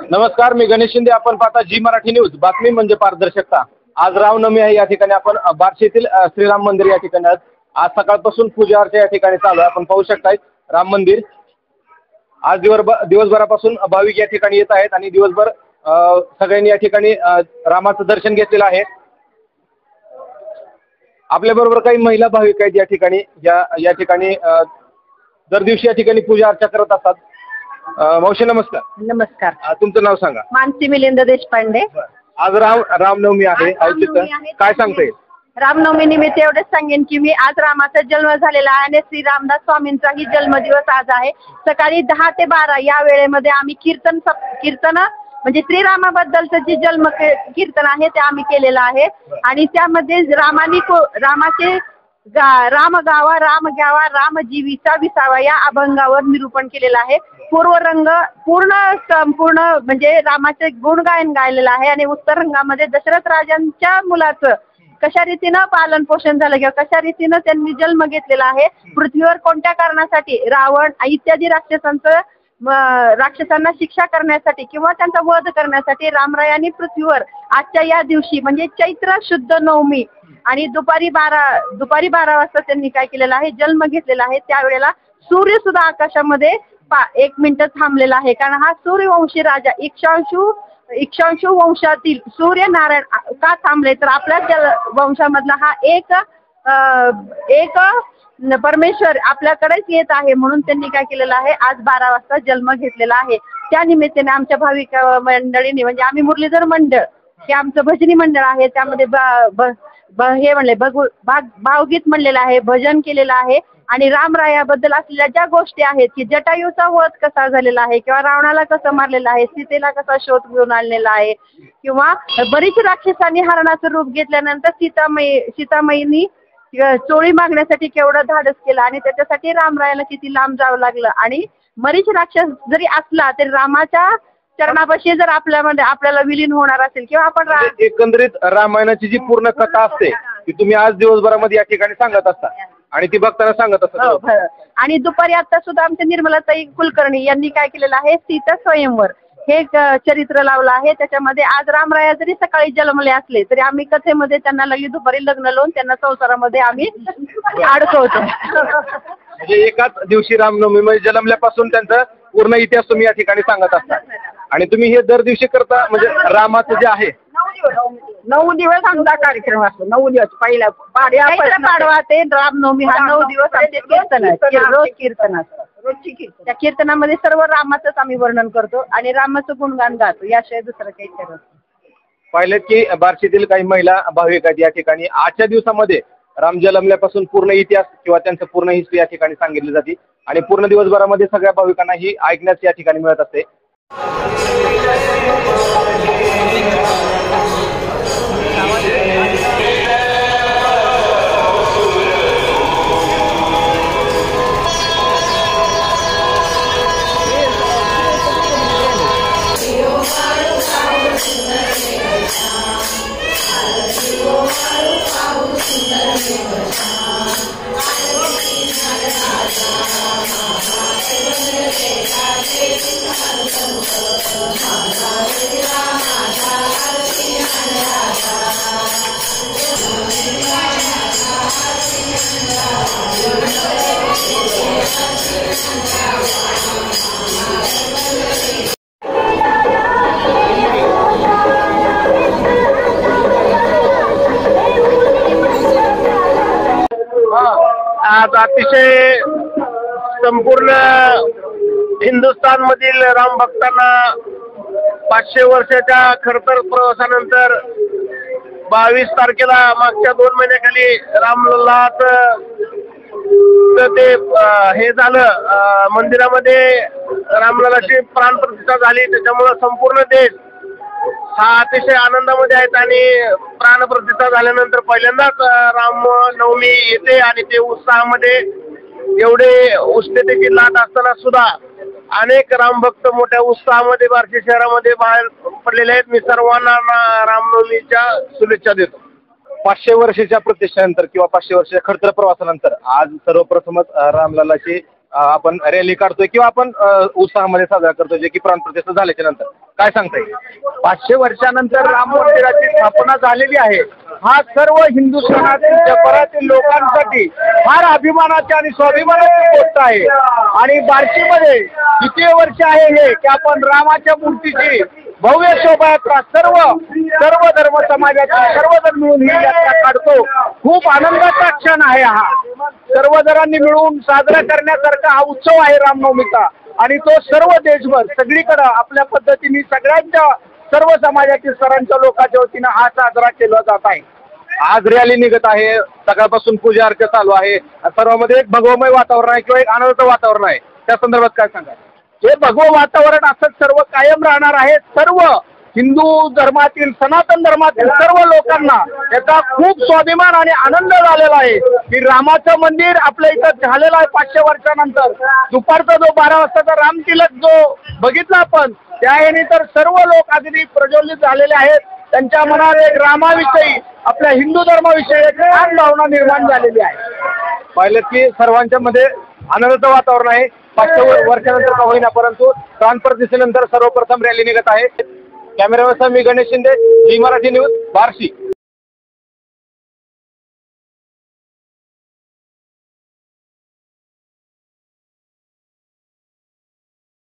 नमस्कार, मी गणेश शिंदे. आपण पाहता जी मराठी न्यूज. बातमी म्हणजे पारदर्शकता. आज रामनवमी आहे. या ठिकाणी आपण बार्शी येथील श्रीराम मंदिर या ठिकाणी आज सकाळपासून पूजा अर्चा या ठिकाणी चालू आहे. आपण पाहू शकताय राम मंदिर. आज दिवसभरापासून भाविक या ठिकाणी येत आहेत आणि दिवसभर सगळ्यांनी या ठिकाणी रामाचं दर्शन घेतलेलं आहे. आपल्या बरोबर काही महिला भाविक आहेत या ठिकाणी या ठिकाणी दर दिवशी या ठिकाणी पूजा अर्चा करत असतात. मावशी नमस्कार. नमस्कार. तुमचं नाव सांगा. मानसी मिलिंद देशपांडे. आज रामनवमी आहे. काय सांगता येईल? रामनवमी निमित्त एवढंच सांगेन की मी आज रामाचा जन्म झालेला आहे आणि श्री रामदास स्वामींचाही जन्मदिवस आज आहे. सकाळी 10 ते 12 या वेळेमध्ये आम्ही कीर्तन म्हणजे श्रीरामाबद्दलचं जे जन्म कीर्तन आहे ते आम्ही केलेलं आहे आणि त्यामध्ये रामाचे राम गावा राम घ्यावा राम जीवीचा विसावा या अभंगावर निरूपण केलेलं आहे. संपूर्ण म्हणजे रामाचे गुणगायन गायलेलं आहे आणि उत्तर रंगामध्ये दशरथ राजांच्या मुलाचं कशा रीतीनं पालन पोषण झालं किंवा कशा रीतीनं त्यांनी जन्म घेतलेला आहे, पृथ्वीवर कोणत्या कारणासाठी रावण इत्यादी राक्षसांना शिक्षा करण्यासाठी किंवा त्यांचा वध करण्यासाठी रामरायांनी पृथ्वीवर आजच्या या दिवशी म्हणजे चैत्र शुद्ध नवमी आणि दुपारी 12 वाजता त्यांनी काय केलेलं आहे, जन्म घेतलेला आहे. त्यावेळेला सूर्य सुद्धा आकाशामध्ये 1 मिनिट थांबलेला आहे. कारण हा सूर्यवंशी राजा इक्ष्वाकू वंशातील सूर्यनारायण का थांबले तर आपल्या वंशामधला हा एक परमेश्वर आपल्याकडेच येत आहे म्हणून त्यांनी काय केलेलं आहे, आज 12 वाजता जन्म घेतलेला आहे. त्या निमित्ताने आमच्या भाविक मंडळींनी म्हणजे आम्ही मुरलीधर मंडळ हे आमचं भजनी मंडळ आहे. त्यामध्ये हे म्हणले भावगीत म्हणलेलं आहे, भजन केलेलं आहे आणि रामरायाबद्दल असलेल्या ज्या गोष्टी आहेत की जटायूचा वध कसा झालेला आहे किंवा रावणाला कसं मारलेला आहे, सीतेला कसा शोध घेऊन आणलेला आहे किंवा बरीच राक्षसांनी हरणाचं रूप घेतल्यानंतर सीतामाईनी चोळी मागण्यासाठी केवढं धाडस केलं आणि त्याच्यासाठी रामरायाला किती लांब जावं लागलं आणि मरीच राक्षस जरी असला तरी रामाच्या चरणापाशी जर आपल्याला विलीन होणार असेल किंवा आपण एकंदरीत रामायणाची जी पूर्ण कथा असते ती तुम्ही आज दिवसभरामध्ये या ठिकाणी सांगत असता आणि ती बघताना सांगत असतात. आणि दुपारी आता सुद्धा आमच्या निर्मलाताई कुलकर्णी यांनी काय केलेलं आहे, सीता स्वयंवर हे चरित्र लावलं आहे. त्याच्यामध्ये आज रामराया जरी सकाळी जन्मले असले तरी आम्ही कथेमध्ये त्यांना दुपारी लग्न लावून त्यांना संसारामध्ये आम्ही अडकवतो. म्हणजे एकाच दिवशी रामनवमी म्हणजे जन्मल्यापासून त्यांचा पूर्ण इतिहास तुम्ही या ठिकाणी सांगत असता आणि तुम्ही हे दर दिवशी करता. म्हणजे रामाचं जे आहे 9 दिवस आमचा कार्यक्रम असतो. 9 दिवस पहिला पाडवा ते रामनवमी हा 9 दिवस आमचे कीर्तन आहे. रोज कीर्तन असतं. त्या कीर्तनामध्ये सर्व रामाचंच आम्ही वर्णन करतो आणि रामाचं गुणगान गातो. याशिवाय दुसरं काही करत. पाहिलेत की बार्शीतील काही महिला भाविक आहेत या ठिकाणी आजच्या दिवसामध्ये राम जन्मल्यापासून पूर्ण इतिहास किंवा त्यांचं पूर्ण हिस्ट्री या ठिकाणी सांगितली जाते आणि पूर्ण दिवसभरामध्ये सगळ्या भाविकांना ही ऐकण्यास या ठिकाणी मिळत असते. आज अतिशय संपूर्ण हिंदुस्थान मधील राम भक्तांना 500 वर्षाच्या खरतर प्रवासानंतर 22 तारखेला मागच्या 2 महिन्याखाली रामलल्लाच ते हे झालं, मंदिरामध्ये रामलल्लाची प्राणप्रतिष्ठा झाली. त्याच्यामुळं संपूर्ण देश हा अतिशय आनंदामध्ये आहेत आणि प्राणप्रतिष्ठा झाल्यानंतर पहिल्यांदाच रामनवमी येते आणि ते उत्साहामध्ये एवढे उष्णतेची लाट असताना सुद्धा अनेक रामभक्त मोठ्या उत्साहामध्ये बार्शी शहरामध्ये बाहेर पडलेले आहेत. मी सर्वांना रामनवमीच्या शुभेच्छा देतो. 500 वर्षाच्या प्रतिष्ठेनंतर किंवा 500 वर्षाच्या खडतर प्रवासानंतर आज सर्वप्रथमच रामलल्लाची आपण रॅली काढतोय किंवा आपण उत्साहामध्ये साजरा करतोय जे की प्राणप्रतिष्ठा झाल्याच्या नंतर काय सांगता येईल? 500 वर्षानंतर राम मंदिराची स्थापना झालेली आहे. हा सर्व हिंदुस्थानातील जगभरातील लोकांसाठी फार अभिमानाची आणि स्वाभिमानाची गोष्ट आहे. आणि बार्शीमध्ये द्वितीय वर्ष आहे हे की आपण रामाच्या मूर्तीची भव्य शोभायात्रा सर्व धर्म समाजाचे सर्वजण मिळून ही यात्रा काढतो. खूप आनंदाचा क्षण आहे हा. सर्वजणांनी मिळून साजरा करण्यासारखा हा उत्सव आहे रामनवमीचा. आणि तो सर्व देशभर सगळीकडे आपल्या पद्धतीने सगळ्यांच्या सर्व समाजातील स्तरांच्या लोकांच्या वतीनं हा साजरा केला जात आहे. आज रॅली निघत आहे, सकाळपासून पूजा अर्चा चालू आहे, सर्वांमध्ये एक भगवमय वातावरण आहे किंवा एक आनंदाचं वातावरण आहे. त्या संदर्भात काय सांगा? हे भगवं वातावरण असंच सर्व कायम राहणार आहे. सर्व हिंदू धर्मातील सनातन धर्मातील सर्व लोकांना याचा खूप स्वाभिमान आणि आनंद झालेला आहे की रामाचं मंदिर आपल्या इथं झालेलं आहे 500 वर्षानंतर. दुपारचा जो 12 वाजताचा रामतिलक जो बघितला आपण त्या याने तर सर्व लोक अगदी प्रज्वलित झालेले आहेत. त्यांच्या मनात एक रामाविषयी आपल्या हिंदू धर्माविषयी एक छान भावना निर्माण झालेली आहे. पाहिलं की सर्वांच्या मध्ये आनंदाचं वातावरण आहे. 500 वर्षानंतर का होईना परंतु प्राणप्रतिष्ठेनंतर सर्वप्रथम रॅली निघत आहे. कॅमेरामॅन मी गणेश शिंदे, झी मराठी न्यूज, बार्शी.